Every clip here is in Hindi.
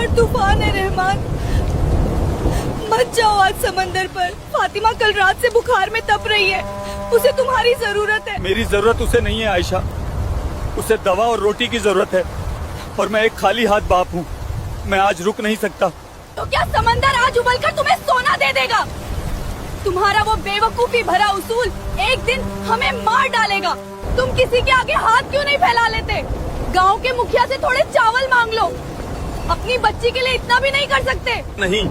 बाहर तूफान है रहमान, मत जाओ आज समंदर पर। फातिमा कल रात से बुखार में तप रही है, उसे तुम्हारी जरूरत है। मेरी जरूरत उसे नहीं है आयशा, उसे दवा और रोटी की जरूरत है, और मैं एक खाली हाथ बाप हूँ। मैं आज रुक नहीं सकता। तो क्या समंदर आज उबलकर तुम्हें सोना दे देगा? तुम्हारा वो बेवकूफी भरा उसूल एक दिन हमें मार डालेगा। तुम किसी के आगे हाथ क्यों नहीं फैला लेते? गांव के मुखिया से थोड़े चावल मांग लो। अपनी बच्ची के लिए इतना भी नहीं कर सकते? नहीं,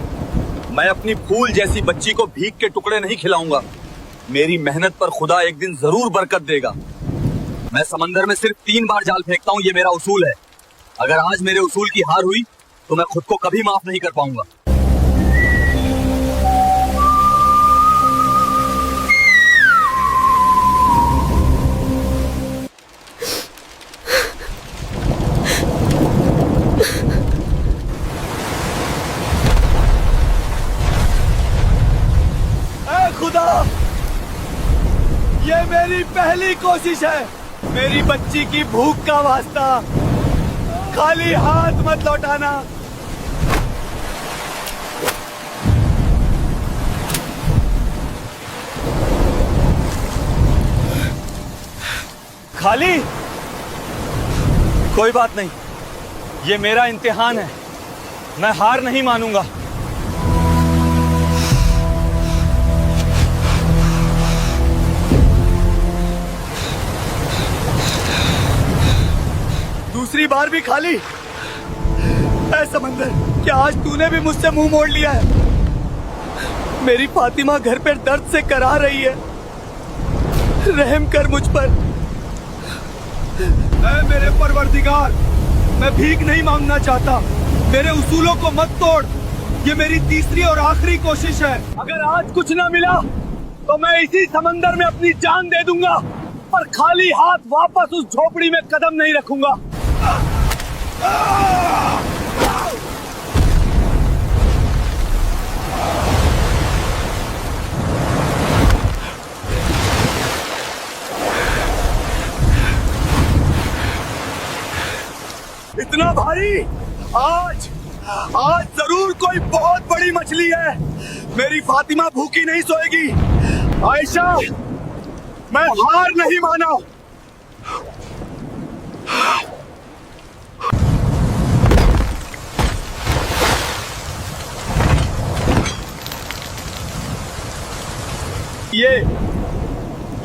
मैं अपनी फूल जैसी बच्ची को भीख के टुकड़े नहीं खिलाऊंगा। मेरी मेहनत पर खुदा एक दिन जरूर बरकत देगा। मैं समंदर में सिर्फ 3 बार जाल फेंकता हूँ, ये मेरा उसूल है। अगर आज मेरे उसूल की हार हुई तो मैं खुद को कभी माफ नहीं कर पाऊंगा। खुदा, ये मेरी पहली कोशिश है। मेरी बच्ची की भूख का वास्ता, खाली हाथ मत लौटाना। खाली? कोई बात नहीं, ये मेरा इम्तिहान है। मैं हार नहीं मानूंगा। दूसरी बार भी खाली? ऐ समंदर, क्या आज तूने भी मुझसे मुंह मोड़ लिया है? मेरी फातिमा घर पर दर्द से करा रही है, रहम कर मुझ पर। ऐ मेरे परवरदिगार, मैं भीख नहीं मांगना चाहता। मेरे उसूलों को मत तोड़। ये मेरी तीसरी और आखिरी कोशिश है। अगर आज कुछ ना मिला तो मैं इसी समंदर में अपनी जान दे दूंगा, पर खाली हाथ वापस उस झोपड़ी में कदम नहीं रखूंगा। इतना भारी? आज जरूर कोई बहुत बड़ी मछली है। मेरी फातिमा भूखी नहीं सोएगी। आयशा, मैं हार नहीं माना।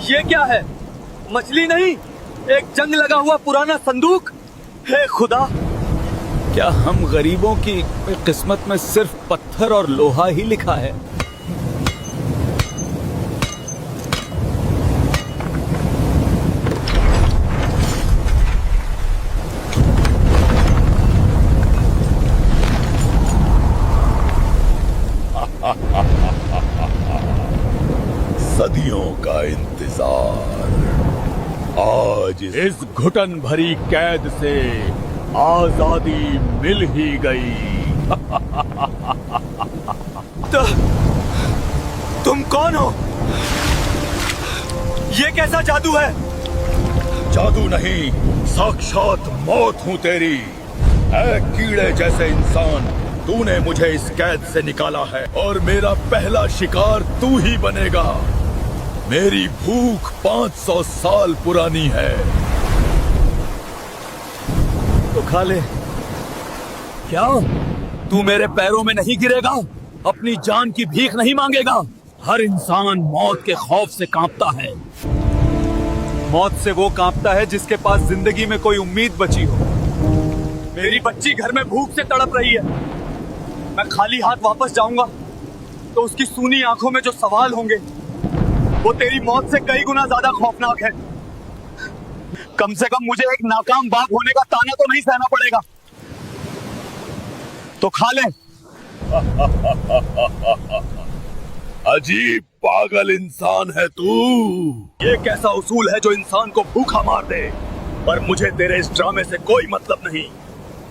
ये क्या है? मछली नहीं, एक जंग लगा हुआ पुराना संदूक। हे खुदा, क्या हम गरीबों की किस्मत में सिर्फ पत्थर और लोहा ही लिखा है? सदियों का इंतजार आज इस घुटन भरी कैद से आजादी मिल ही गई। तुम कौन हो? ये कैसा जादू है? जादू नहीं, साक्षात मौत हूँ तेरी। ऐ कीड़े जैसे इंसान, तूने मुझे इस कैद से निकाला है और मेरा पहला शिकार तू ही बनेगा। मेरी भूख 500 साल पुरानी है। तो खा ले। क्या तू मेरे पैरों में नहीं गिरेगा? अपनी जान की भीख नहीं मांगेगा? हर इंसान मौत के खौफ से कांपता है। मौत से वो कांपता है जिसके पास जिंदगी में कोई उम्मीद बची हो। मेरी बच्ची घर में भूख से तड़प रही है। मैं खाली हाथ वापस जाऊंगा तो उसकी सूनी आंखों में जो सवाल होंगे वो तेरी मौत से कई गुना ज्यादा खौफनाक है। कम से कम मुझे एक नाकाम बाप होने का ताना तो नहीं सहना पड़ेगा। तो खा ले। अजीब पागल इंसान है तू। ये कैसा उसूल है जो इंसान को भूखा मार दे? पर मुझे तेरे इस ड्रामे से कोई मतलब नहीं।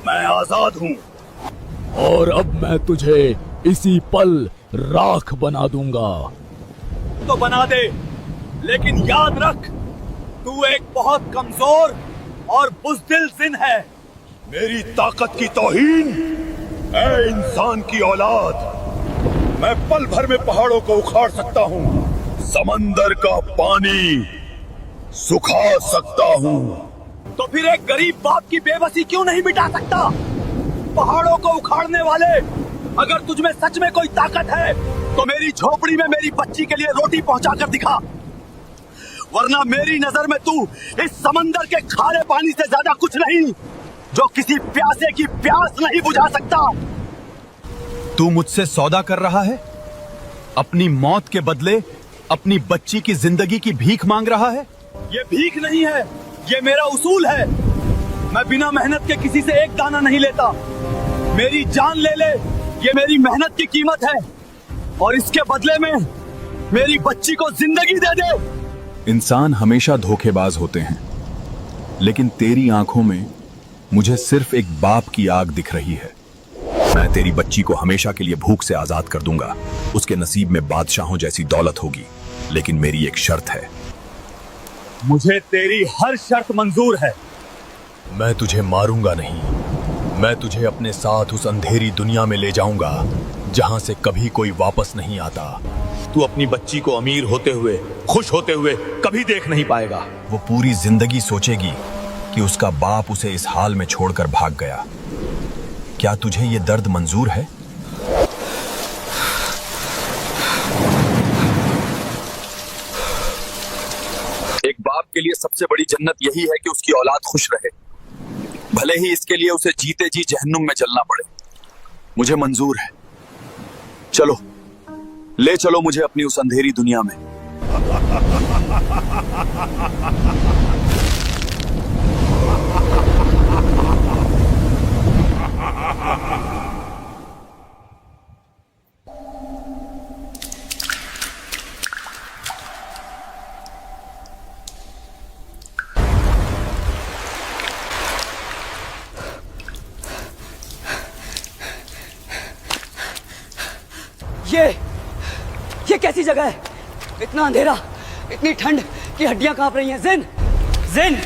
मैं आजाद हूँ और अब मैं तुझे इसी पल राख बना दूंगा। तो बना दे, लेकिन याद रख, तू एक बहुत कमजोर और बुज़दिल जिन है। मेरी ताकत की तौहीन ऐ इंसान की औलाद, मैं पल भर में पहाड़ों को उखाड़ सकता हूँ, समंदर का पानी सुखा सकता हूँ। तो फिर एक गरीब बाप की बेबसी क्यों नहीं मिटा सकता? पहाड़ों को उखाड़ने वाले, अगर तुझमें सच में कोई ताकत है तो मेरी झोपड़ी में मेरी बच्ची के लिए रोटी पहुंचा कर दिखा, वरना मेरी नजर में तू इस समंदर के खारे पानी से ज्यादा कुछ नहीं, जो किसी प्यासे की प्यास नहीं बुझा सकता। तू मुझसे सौदा कर रहा है? अपनी मौत के बदले अपनी बच्ची की जिंदगी की भीख मांग रहा है? ये भीख नहीं है, ये मेरा उसूल है। मैं बिना मेहनत के किसी से एक दाना नहीं लेता। मेरी जान ले ले, ये मेरी मेहनत की कीमत है, और इसके बदले में मेरी बच्ची को जिंदगी दे दे। इंसान हमेशा धोखेबाज होते हैं, लेकिन तेरी आंखों में मुझे सिर्फ एक बाप की आग दिख रही है। मैं तेरी बच्ची को हमेशा के लिए भूख से आजाद कर दूंगा। उसके नसीब में बादशाहों जैसी दौलत होगी, लेकिन मेरी एक शर्त है। मुझे तेरी हर शर्त मंजूर है। मैं तुझे मारूंगा नहीं, मैं तुझे अपने साथ उस अंधेरी दुनिया में ले जाऊंगा जहां से कभी कोई वापस नहीं आता। तू अपनी बच्ची को अमीर होते हुए, खुश होते हुए कभी देख नहीं पाएगा। वो पूरी जिंदगी सोचेगी कि उसका बाप उसे इस हाल में छोड़कर भाग गया। क्या तुझे ये दर्द मंजूर है? एक बाप के लिए सबसे बड़ी जन्नत यही है कि उसकी औलाद खुश रहे, भले ही इसके लिए उसे जीते जी जहन्नुम में जलना पड़े। मुझे मंजूर है। चलो, ले चलो मुझे अपनी उस अंधेरी दुनिया में। ये कैसी जगह है? इतना अंधेरा, इतनी ठंड कि हड्डियां कांप रही हैं। जिन, जिन,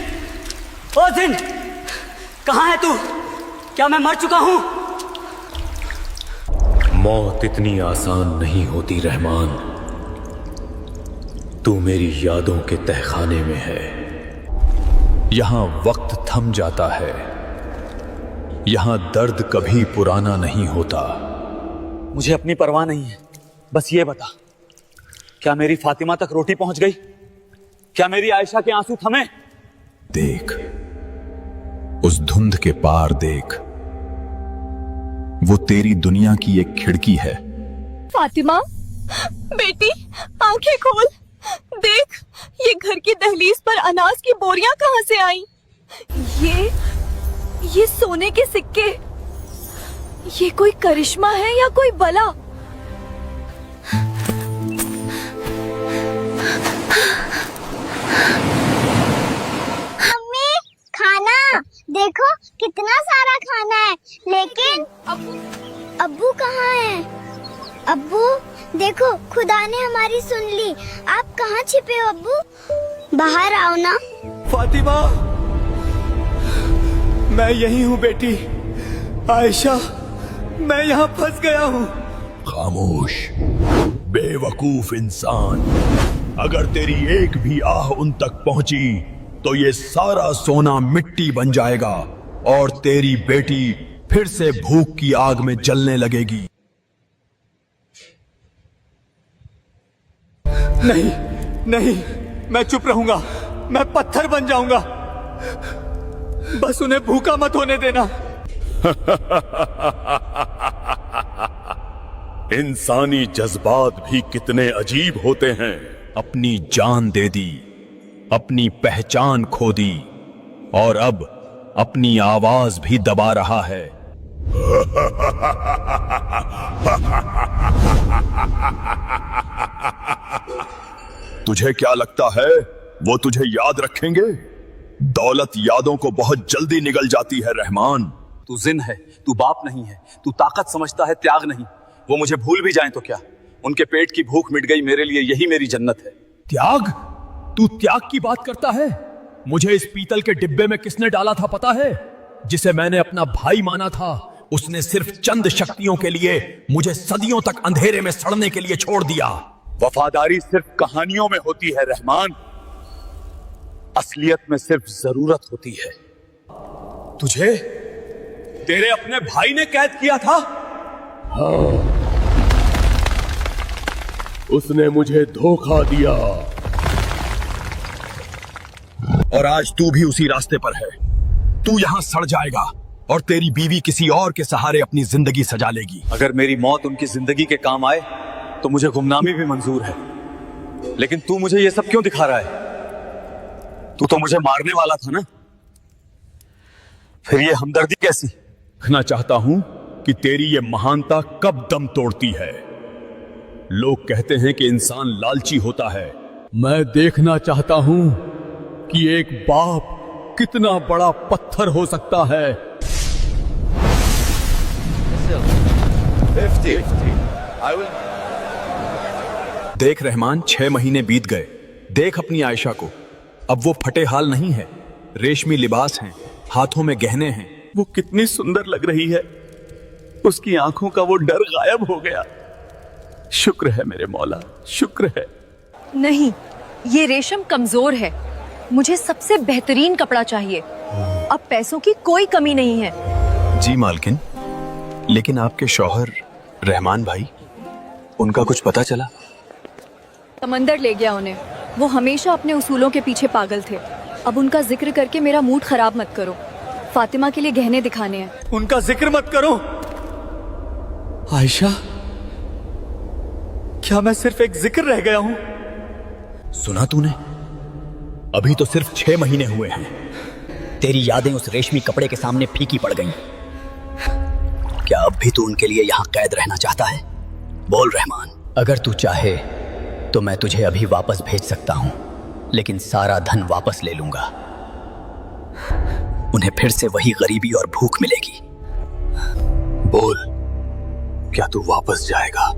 ओ जिन, कहां है तू? क्या मैं मर चुका हूं? मौत इतनी आसान नहीं होती रहमान। तू मेरी यादों के तहखाने में है। यहां वक्त थम जाता है, यहां दर्द कभी पुराना नहीं होता। मुझे अपनी परवाह नहीं है, बस ये बता, क्या मेरी फातिमा तक रोटी पहुंच गई? क्या मेरी आयशा के आंसू थमे? देख, उस धुंध के पार देख, वो तेरी दुनिया की एक खिड़की है। फातिमा, बेटी, आंखें खोल। देख, ये घर की दहलीज पर अनाज की बोरियां कहां से आई? ये सोने के सिक्के, ये कोई करिश्मा है या कोई बला? मम्मी, खाना देखो, कितना सारा खाना है, लेकिन अब्बू कहाँ है? अब्बू, देखो, खुदा ने हमारी सुन ली। आप कहाँ छिपे हो अब्बू? बाहर आओ ना। फातिमा, मैं यही हूँ बेटी। आयशा, मैं यहाँ फंस गया हूँ। खामोश, बेवकूफ इंसान। अगर तेरी एक भी आह उन तक पहुंची तो ये सारा सोना मिट्टी बन जाएगा और तेरी बेटी फिर से भूख की आग में जलने लगेगी। नहीं, नहीं, मैं चुप रहूंगा। मैं पत्थर बन जाऊंगा। बस उन्हें भूखा मत होने देना। इंसानी जज्बात भी कितने अजीब होते हैं। अपनी जान दे दी, अपनी पहचान खो दी, और अब अपनी आवाज भी दबा रहा है। तुझे क्या लगता है वो तुझे याद रखेंगे? दौलत यादों को बहुत जल्दी निगल जाती है रहमान। तू जिन है, तू बाप नहीं है, तू ताकत समझता है, त्याग नहीं। वो मुझे भूल भी जाएं तो क्या? उनके पेट की भूख मिट गई, मेरे लिए यही मेरी जन्नत है। त्याग? तू त्याग की बात करता है? मुझे इस पीतल के डिब्बे में किसने डाला था पता है? जिसे मैंने अपना भाई माना था, उसने सिर्फ चंद शक्तियों के लिए मुझे सदियों तक अंधेरे में सड़ने के लिए छोड़ दिया। वफादारी सिर्फ कहानियों में होती है रहमान, असलियत में सिर्फ जरूरत होती है। तुझे तेरे अपने भाई ने कैद किया था? हाँ, उसने मुझे धोखा दिया और आज तू भी उसी रास्ते पर है। तू यहां सड़ जाएगा और तेरी बीवी किसी और के सहारे अपनी जिंदगी सजा लेगी। अगर मेरी मौत उनकी जिंदगी के काम आए तो मुझे गुमनामी भी मंजूर है, लेकिन तू मुझे ये सब क्यों दिखा रहा है? तू तो मुझे मारने वाला था ना, फिर ये हमदर्दी कैसी? देखना चाहता हूं कि तेरी ये महानता कब दम तोड़ती है। लोग कहते हैं कि इंसान लालची होता है। मैं देखना चाहता हूं कि एक बाप कितना बड़ा पत्थर हो सकता है। 50. देख रहमान, 6 महीने बीत गए। देख अपनी आयशा को, अब वो फटे हाल नहीं है, रेशमी लिबास हैं, हाथों में गहने हैं। वो कितनी सुंदर लग रही है, उसकी आंखों का वो डर गायब हो गया। शुक्र है मेरे मौला, शुक्र है। नहीं, ये रेशम कमजोर है। मुझे सबसे बेहतरीन कपड़ा चाहिए। अब पैसों की कोई कमी नहीं है। जी मालकिन, लेकिन आपके शौहर रहमान भाई, उनका कुछ पता चला? समंदर ले गया उन्हें। वो हमेशा अपने उसूलों के पीछे पागल थे। अब उनका जिक्र करके मेरा मूड खराब मत करो। फातिमा के लिए गहने दिखाने हैं। उनका जिक्र मत करो। आयशा, क्या मैं सिर्फ एक जिक्र रह गया हूं? सुना तूने? अभी तो सिर्फ 6 महीने हुए हैं। तेरी यादें उस रेशमी कपड़े के सामने फीकी पड़ गईं। क्या अब भी तू उनके लिए यहाँ कैद रहना चाहता है? बोल रहमान। अगर तू चाहे तो मैं तुझे अभी वापस भेज सकता हूँ, लेकिन सारा धन वापस ले लूंगा। उन्हें फिर से वही गरीबी और भूख मिलेगी। बोल, क्या तू वापस जाएगा?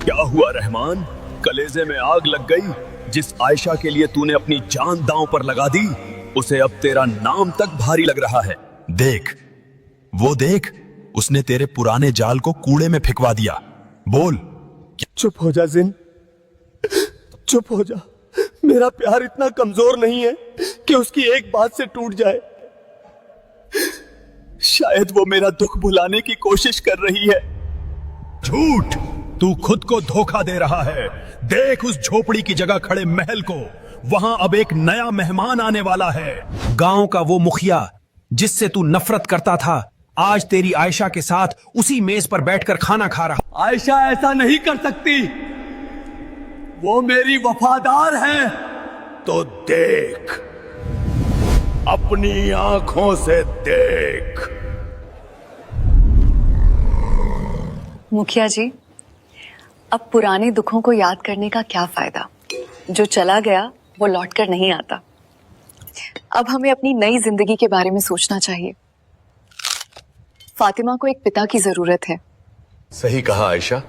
क्या हुआ रहमान? कलेजे में आग लग गई? जिस आयशा के लिए तूने अपनी जान दांव पर लगा दी, उसे अब तेरा नाम तक भारी लग रहा है। देख, वो देख, उसने तेरे पुराने जाल को कूड़े में फेंकवा दिया। बोल। चुप हो जा जिन, चुप हो जा। मेरा प्यार इतना कमजोर नहीं है कि उसकी एक बात से टूट जाए। शायद वो मेरा दुख भुलाने की कोशिश कर रही है। झूठ! तू खुद को धोखा दे रहा है। देख उस झोपड़ी की जगह खड़े महल को। वहां अब एक नया मेहमान आने वाला है। गांव का वो मुखिया जिससे तू नफरत करता था, आज तेरी आयशा के साथ उसी मेज पर बैठकर खाना खा रहा। आयशा ऐसा नहीं कर सकती, वो मेरी वफादार है। तो देख, अपनी आंखों से देख। मुखिया जी, अब पुराने दुखों को याद करने का क्या फायदा? जो चला गया वो लौटकर नहीं आता। अब हमें अपनी नई जिंदगी के बारे में सोचना चाहिए। फातिमा को एक पिता की जरूरत है। सही कहा आयशा,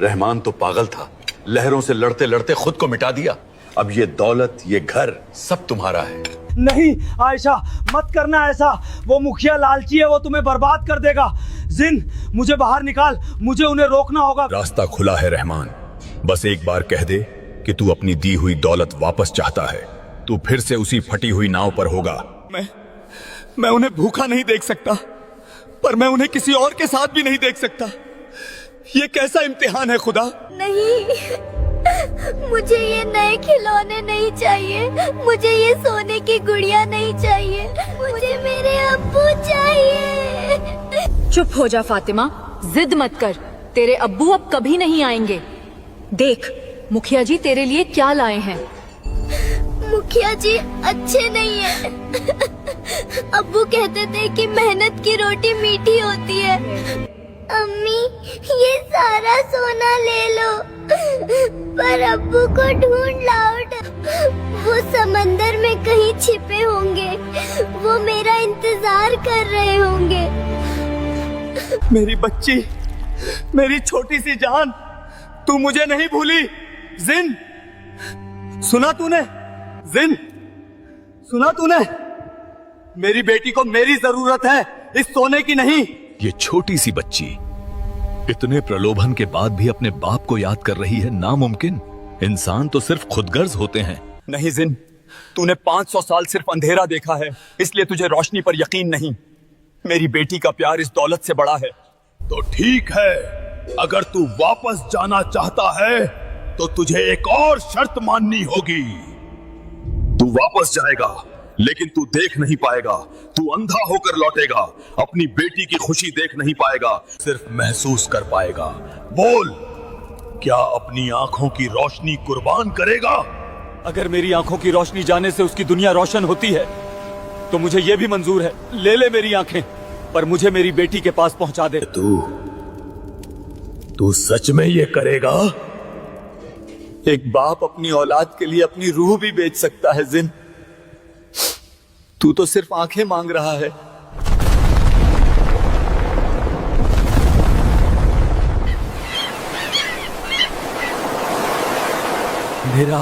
रहमान तो पागल था। लहरों से लड़ते लड़ते खुद को मिटा दिया। अब ये दौलत, ये घर सब तुम्हारा है। नहीं आयशा, मत करना ऐसा। वो मुखिया लालची है, वो तुम्हें बर्बाद कर देगा। जिन, मुझे बाहर निकाल, मुझे उन्हें रोकना होगा। रास्ता खुला है रहमान, बस एक बार कह दे कि तू अपनी दी हुई दौलत वापस चाहता है। तू फिर से उसी फटी हुई नाव पर होगा। मैं उन्हें भूखा नहीं देख सकता, पर मैं उन्हें किसी और के साथ भी नहीं देख सकता। ये कैसा इम्तिहान है खुदा? नहीं, मुझे ये नए खिलौने नहीं चाहिए। मुझे ये सोने की गुड़िया नहीं चाहिए। मुझे मेरे अब्बू चाहिए। चुप हो जा फातिमा, जिद मत कर। तेरे अब्बू अब कभी नहीं आएंगे। देख, मुखिया जी तेरे लिए क्या लाए हैं। मुखिया जी अच्छे नहीं है। अब्बू कहते थे कि मेहनत की रोटी मीठी होती है। अम्मी, ये सारा सोना ले लो, पर अब्बू को ढूंढ लाओ। वो समंदर में कहीं छिपे होंगे। वो मेरा इंतजार कर रहे होंगे। मेरी बच्ची, मेरी छोटी सी जान, तू मुझे नहीं भूली। जिन, सुना तूने? जिन, सुना तूने? मेरी बेटी को मेरी जरूरत है, इस सोने की नहीं। ये छोटी सी बच्ची इतने प्रलोभन के बाद भी अपने बाप को याद कर रही है। नामुमकिन। इंसान तो सिर्फ खुदगर्ज होते हैं। नहीं जिन, तूने 500 साल सिर्फ अंधेरा देखा है, इसलिए तुझे रोशनी पर यकीन नहीं। मेरी बेटी का प्यार इस दौलत से बड़ा है। तो ठीक है, अगर तू वापस जाना चाहता है तो तुझे एक और शर्त माननी होगी। तू वापस जाएगा, लेकिन तू देख नहीं पाएगा। तू अंधा होकर लौटेगा, अपनी बेटी की खुशी देख नहीं पाएगा, सिर्फ महसूस कर पाएगा। बोल, क्या अपनी आंखों की रोशनी कुर्बान करेगा? अगर मेरी आंखों की रोशनी जाने से उसकी दुनिया रोशन होती है तो मुझे यह भी मंजूर है। ले ले मेरी आंखें, पर मुझे मेरी बेटी के पास पहुंचा दे। तू सच में ये करेगा? एक बाप अपनी औलाद के लिए अपनी रूह भी बेच सकता है जिन। तू तो सिर्फ आंखें मांग रहा है। अंधेरा,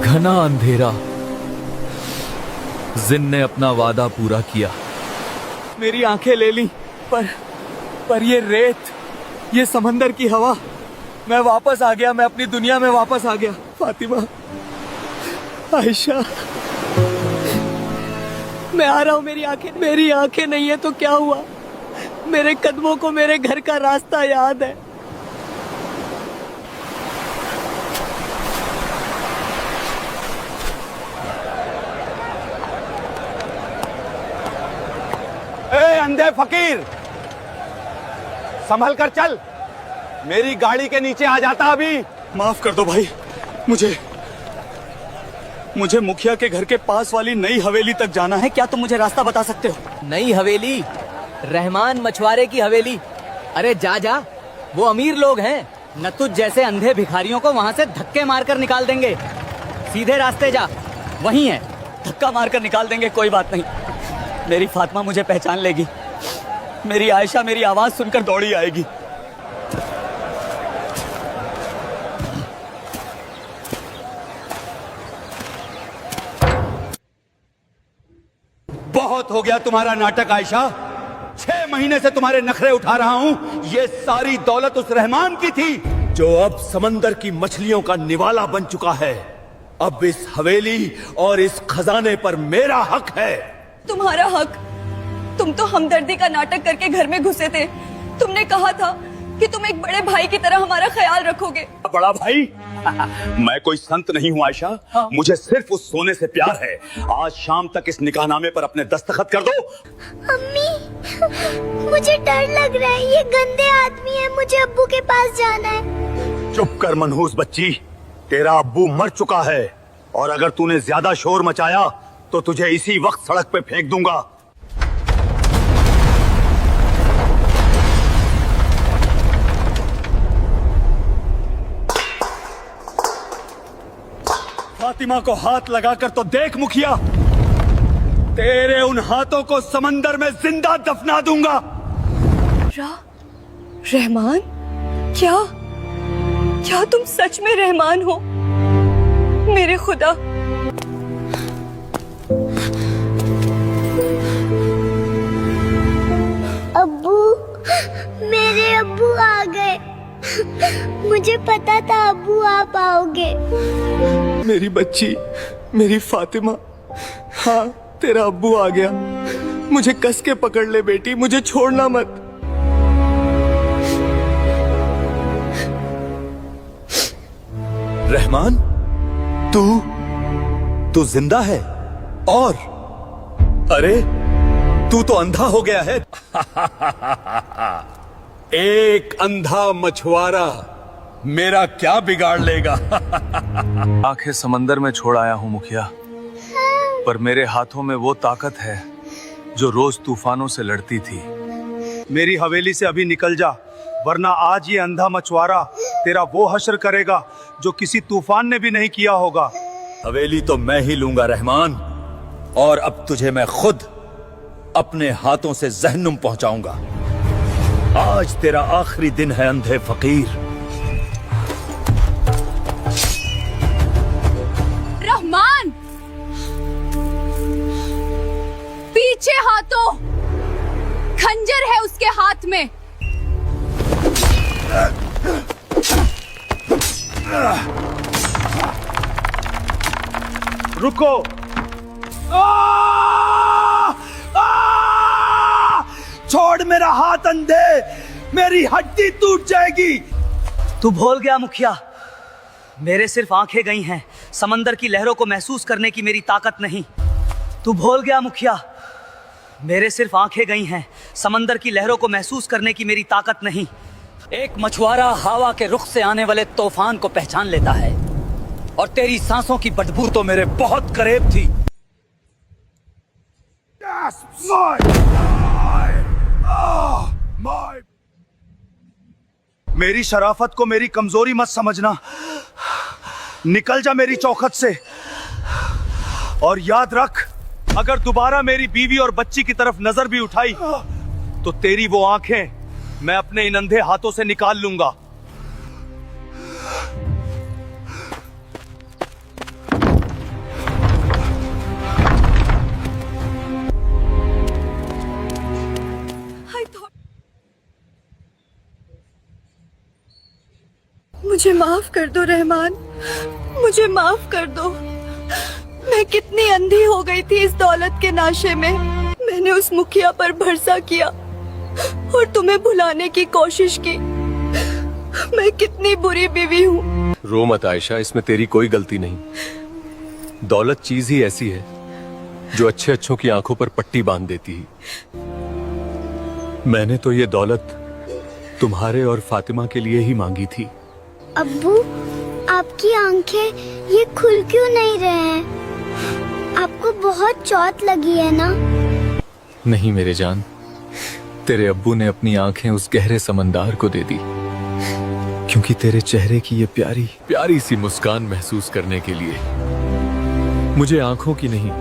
घना अंधेरा। जिन ने अपना वादा पूरा किया। मेरी आंखें ले ली, पर ये रेत, ये समंदर की हवा। मैं वापस आ गया, मैं अपनी दुनिया में वापस आ गया। फातिमा, आयशा, मैं आ रहा हूं। मेरी आंखें नहीं है तो क्या हुआ? मेरे कदमों को मेरे घर का रास्ता याद है। ए अंधे फकीर, संभल कर चल, मेरी गाड़ी के नीचे आ जाता अभी। माफ कर दो भाई, मुझे मुखिया के घर के पास वाली नई हवेली तक जाना है। क्या तुम मुझे रास्ता बता सकते हो? नई हवेली? रहमान मछुआरे की हवेली? अरे जा जा, वो अमीर लोग हैं। न तुझ जैसे अंधे भिखारियों को वहाँ से धक्के मारकर निकाल देंगे। सीधे रास्ते जा, वहीं है। धक्का मारकर निकाल देंगे, कोई बात नहीं। मेरी फातिमा मुझे पहचान लेगी। मेरी आयशा मेरी आवाज सुनकर दौड़ी आएगी। बहुत हो गया तुम्हारा नाटक आयशा। 6 महीने से तुम्हारे नखरे उठा रहा हूं। ये सारी दौलत उस रहमान की थी जो अब समंदर की मछलियों का निवाला बन चुका है। अब इस हवेली और इस खजाने पर मेरा हक है। तुम्हारा हक? तुम तो हमदर्दी का नाटक करके घर में घुसे थे। तुमने कहा था कि तुम एक बड़े भाई की तरह हमारा ख्याल रखोगे। बड़ा भाई? मैं कोई संत नहीं हूँ आयशा। मुझे सिर्फ उस सोने से प्यार है। आज शाम तक इस निकाहनामे पर अपने दस्तखत कर दो। अम्मी, मुझे डर लग रहा है। ये गंदे आदमी है, मुझे अब्बू के पास जाना है। चुप कर मनहूस बच्ची, तेरा अब्बू मर चुका है और अगर तूने ज्यादा शोर मचाया तो तुझे इसी वक्त सड़क पे फेंक दूंगा। फातिमा को हाथ लगाकर तो देख मुखिया, तेरे उन हाथों को समंदर में जिंदा दफना दूंगा। रहमान? क्या तुम सच में रहमान हो? मेरे खुदा, अब्बू, मेरे अब्बू आ गए। मुझे पता था अब्बू आप आओगे। मेरी बच्ची, मेरी फातिमा, हाँ तेरा अब्बू आ गया। मुझे कस के पकड़ ले बेटी, मुझे छोड़ना मत। रहमान, तू जिंदा है? और अरे तू तो अंधा हो गया है। एक अंधा मछुआरा मेरा क्या बिगाड़ लेगा? आंखें समंदर में छोड़ आया हूँ मुखिया, पर मेरे हाथों में वो ताकत है जो रोज तूफानों से लड़ती थी। मेरी हवेली से अभी निकल जा, वरना आज ये अंधा मछुआरा तेरा वो हश्र करेगा जो किसी तूफान ने भी नहीं किया होगा। हवेली तो मैं ही लूंगा रहमान, और अब तुझे मैं खुद अपने हाथों से जहन्नुम पहुंचाऊंगा। आज तेरा आखिरी दिन है अंधे फकीर। रहमान! हाथ में। रुको। छोड़ मेरा हाथ अंधे, मेरी हड्डी टूट जाएगी। तू भूल गया मुखिया, मेरे सिर्फ आंखें गई हैं, समंदर की लहरों को महसूस करने की मेरी ताकत नहीं। तू भूल गया मुखिया, मेरे सिर्फ आंखें गई हैं, समंदर की लहरों को महसूस करने की मेरी ताकत नहीं। एक मछुआरा हवा के रुख से आने वाले तूफान को पहचान लेता है, और तेरी सांसों की बदबू तो मेरे बहुत करीब थी। मेरी शराफत को मेरी कमजोरी मत समझना। निकल जा मेरी चौखट से, और याद रख, अगर दोबारा मेरी बीवी और बच्ची की तरफ नजर भी उठाई तो तेरी वो आंखें मैं अपने इन अंधे हाथों से निकाल लूंगा। मुझे माफ कर दो रहमान, मुझे माफ कर दो। मैं कितनी अंधी हो गई थी इस दौलत के नाशे में। मैंने उस मुखिया पर भरोसा किया और तुम्हें भुलाने की कोशिश की। मैं कितनी बुरी बीवी हूँ। रो मत आयशा, इसमें तेरी कोई गलती नहीं। दौलत चीज ही ऐसी है जो अच्छे अच्छों की आंखों पर पट्टी बांध देती है। मैंने तो ये दौलत तुम्हारे और फातिमा के लिए ही मांगी थी। अब्बू, आपकी आंखें ये खुल क्यों नहीं रहे हैं? आपको बहुत चोट लगी है ना? नहीं मेरे जान, तेरे अब्बू ने अपनी आंखें उस गहरे समंदर को दे दी, क्योंकि तेरे चेहरे की ये प्यारी प्यारी सी मुस्कान महसूस करने के लिए मुझे आंखों की नहीं,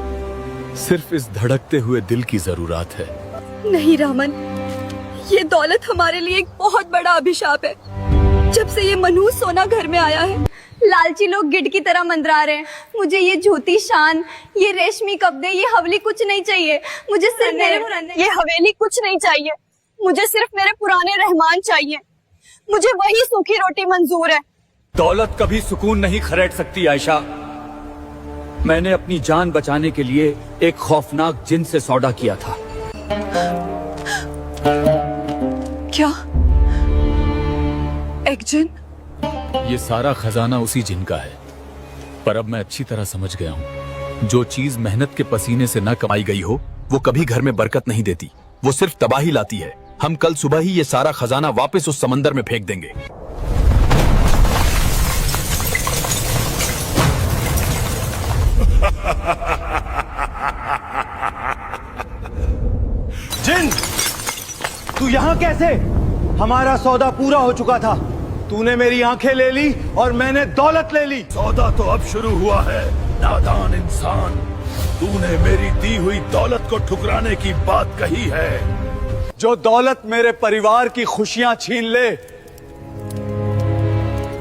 सिर्फ इस धड़कते हुए दिल की जरूरत है। नहीं रामन, ये दौलत हमारे लिए एक बहुत बड़ा अभिशाप है। जब से ये मनहूस सोना घर में आया है, लालची लोग गिद्ध की तरह मंदरा रहे हैं। मुझे ये झूठी शान, ये रेशमी कपड़े, ये हवेली कुछ नहीं चाहिए। मुझे सिर्फ ये हवेली कुछ नहीं चाहिए। मुझे सिर्फ मेरे पुराने रहमान चाहिए। मुझे वही सूखी रोटी मंजूर है। दौलत कभी सुकून नहीं खरीद सकती आयशा। मैंने अपनी जान बचाने के लिए एक खौफनाक जिन से सौदा किया था। क्या? एक जिन? ये सारा खजाना उसी जिन का है, पर अब मैं अच्छी तरह समझ गया हूँ, जो चीज मेहनत के पसीने से न कमाई गई हो वो कभी घर में बरकत नहीं देती, वो सिर्फ तबाही लाती है। हम कल सुबह ही ये सारा खजाना वापस उस समंदर में फेंक देंगे। जिन, तू यहाँ कैसे? हमारा सौदा पूरा हो चुका था। तूने मेरी आंखें ले ली और मैंने दौलत ले ली। सौदा तो अब शुरू हुआ है, नादान इंसान। तूने मेरी दी हुई दौलत को ठुकराने की बात कही है। जो दौलत मेरे परिवार की खुशियां छीन ले,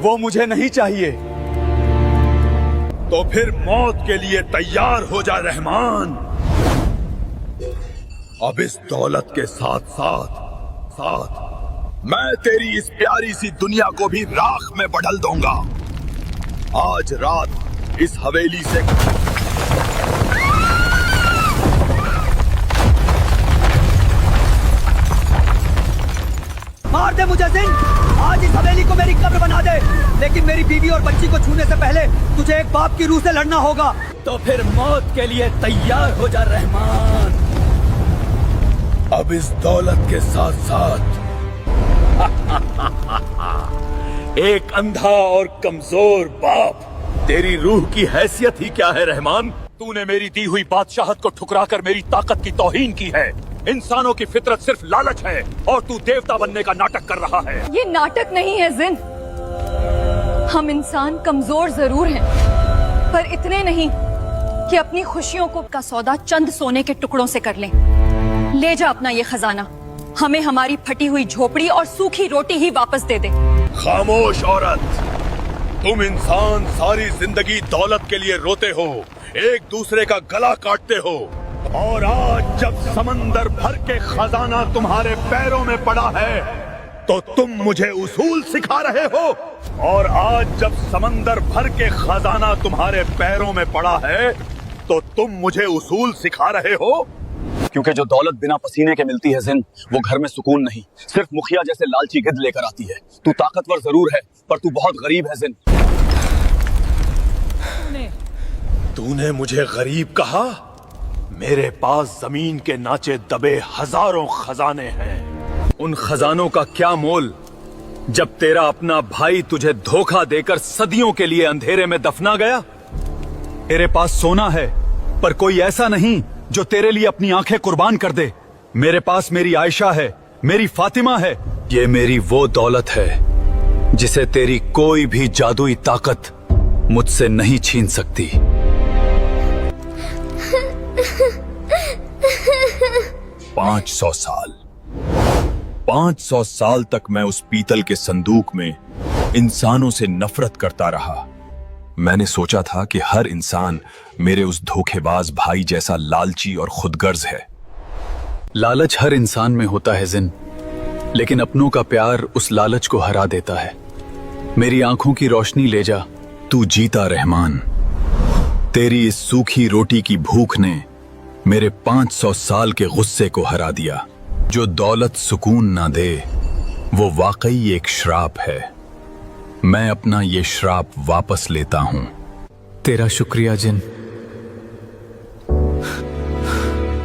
वो मुझे नहीं चाहिए। तो फिर मौत के लिए तैयार हो जा रहमान। अब इस दौलत के साथ साथ मैं तेरी इस प्यारी सी दुनिया को भी राख में बदल दूंगा। आज रात इस हवेली से मार दे मुझे जिन, आज इस हवेली को मेरी कब्र बना दे, लेकिन मेरी बीवी और बच्ची को छूने से पहले तुझे एक बाप की रूह से लड़ना होगा। तो फिर मौत के लिए तैयार हो जा रहमान। अब इस दौलत के साथ साथ एक अंधा और कमजोर बाप। तेरी रूह की हैसियत ही क्या है रहमान? तूने मेरी दी हुई बादशाहत को ठुकराकर मेरी ताकत की तौहीन की है। इंसानों की फितरत सिर्फ लालच है और तू देवता बनने का नाटक कर रहा है। ये नाटक नहीं है जिन। हम इंसान कमजोर जरूर हैं, पर इतने नहीं कि अपनी खुशियों को का सौदा चंद सोने के टुकड़ों से कर लें। ले जा अपना ये खजाना, हमें हमारी फटी हुई झोपड़ी और सूखी रोटी ही वापस दे दे। खामोश औरत, तुम इंसान सारी जिंदगी दौलत के लिए रोते हो, एक दूसरे का गला काटते हो, और आज जब समंदर भर के खजाना तुम्हारे पैरों में पड़ा है तो तुम मुझे उसूल सिखा रहे हो। और आज जब समंदर भर के खजाना तुम्हारे पैरों में पड़ा है तो तुम मुझे उसूल सिखा रहे हो। क्योंकि जो दौलत बिना पसीने के मिलती है जिन, वो घर में सुकून नहीं, सिर्फ मुखिया जैसे लालची गिद्ध लेकर आती है। तू ताकतवर जरूर है, पर तू बहुत गरीब है जिन। तूने मुझे गरीब कहा? मेरे पास जमीन के नाचे दबे हजारों खजाने हैं। उन खजानों का क्या मोल जब तेरा अपना भाई तुझे धोखा देकर सदियों के लिए अंधेरे में दफना गया। तेरे पास सोना है, पर कोई ऐसा नहीं जो तेरे लिए अपनी आंखें कुर्बान कर दे। मेरे पास मेरी आयशा है, मेरी फातिमा है। ये मेरी वो दौलत है जिसे तेरी कोई भी जादुई ताकत मुझसे नहीं छीन सकती। 500 साल, 500 साल तक मैं उस पीतल के संदूक में इंसानों से नफरत करता रहा। मैंने सोचा था कि हर इंसान मेरे उस धोखेबाज भाई जैसा लालची और खुदगर्ज है। लालच हर इंसान में होता है जिन, लेकिन अपनों का प्यार उस लालच को हरा देता है। मेरी आंखों की रोशनी ले जा, तू जीता रहमान। तेरी इस सूखी रोटी की भूख ने मेरे 500 साल के गुस्से को हरा दिया। जो दौलत सुकून ना दे वो वाकई एक श्राप है। मैं अपना ये श्राप वापस लेता हूं। तेरा शुक्रिया जिन।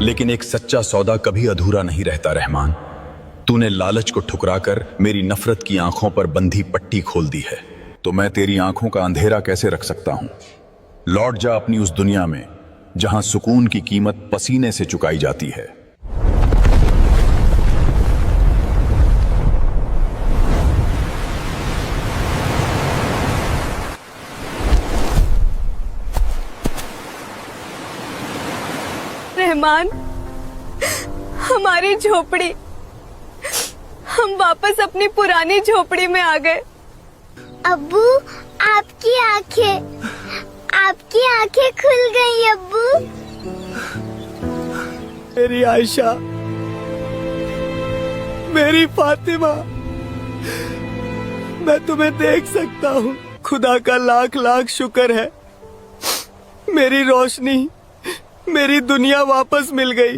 लेकिन एक सच्चा सौदा कभी अधूरा नहीं रहता रहमान। तूने लालच को ठुकराकर मेरी नफरत की आंखों पर बंधी पट्टी खोल दी है, तो मैं तेरी आंखों का अंधेरा कैसे रख सकता हूं। लौट जा अपनी उस दुनिया में जहां सुकून की कीमत पसीने से चुकाई जाती है। रहमान, हमारी झोपड़ी, हम वापस अपनी पुरानी झोपड़ी में आ गए। अब्बू, आपकी आंखें खुल गई अब्बू। मेरी आयशा, मेरी फातिमा, मैं तुम्हें देख सकता हूँ। खुदा का लाख लाख शुक्र है, मेरी रोशनी, मेरी दुनिया वापस मिल गई।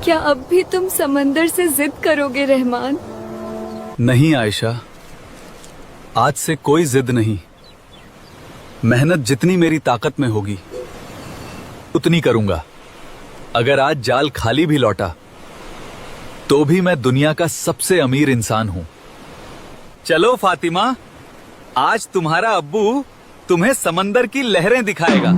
क्या अब भी तुम समंदर से जिद करोगे रहमान? नहीं आयशा, आज से कोई जिद नहीं। मेहनत जितनी मेरी ताकत में होगी उतनी करूंगा। अगर आज जाल खाली भी लौटा तो भी मैं दुनिया का सबसे अमीर इंसान हूं। चलो फातिमा, आज तुम्हारा अब्बू तुम्हें समंदर की लहरें दिखाएगा।